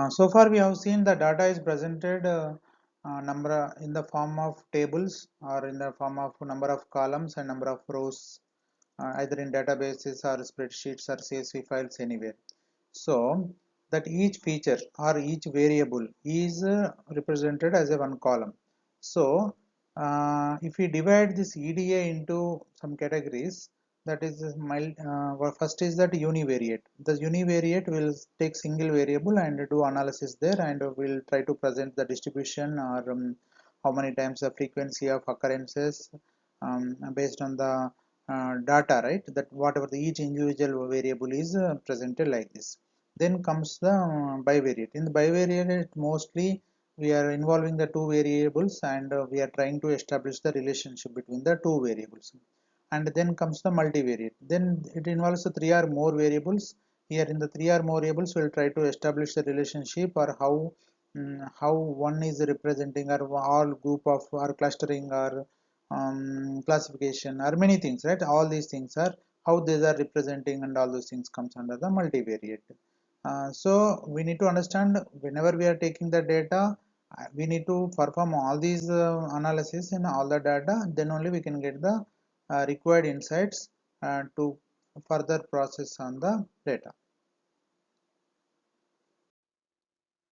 So far we have seen the data is presented number in the form of tables or in the form of number of columns and number of rows, either in databases or spreadsheets or CSV files anywhere. So that each feature or each variable is represented as a one column. So if we divide this EDA into some categories, that is first is that univariate. The univariate will take single variable and do analysis there, and will try to present the distribution or how many times the frequency of occurrences based on the data, right? That whatever the each individual variable is presented like this. Then comes the bivariate. In the bivariate, mostly we are involving the two variables, and we are trying to establish the relationship between the two variables. And then comes the multivariate. Then it involves the three or more variables. Here in the three or more variables, we will try to establish the relationship, or how one is representing, or all group of, or clustering, or classification, or many things, right? All these things are how these are representing, and all those things comes under the multivariate. So we need to understand, whenever we are taking the data, we need to perform all these analysis in all the data, then only we can get the required insights to further process on the data.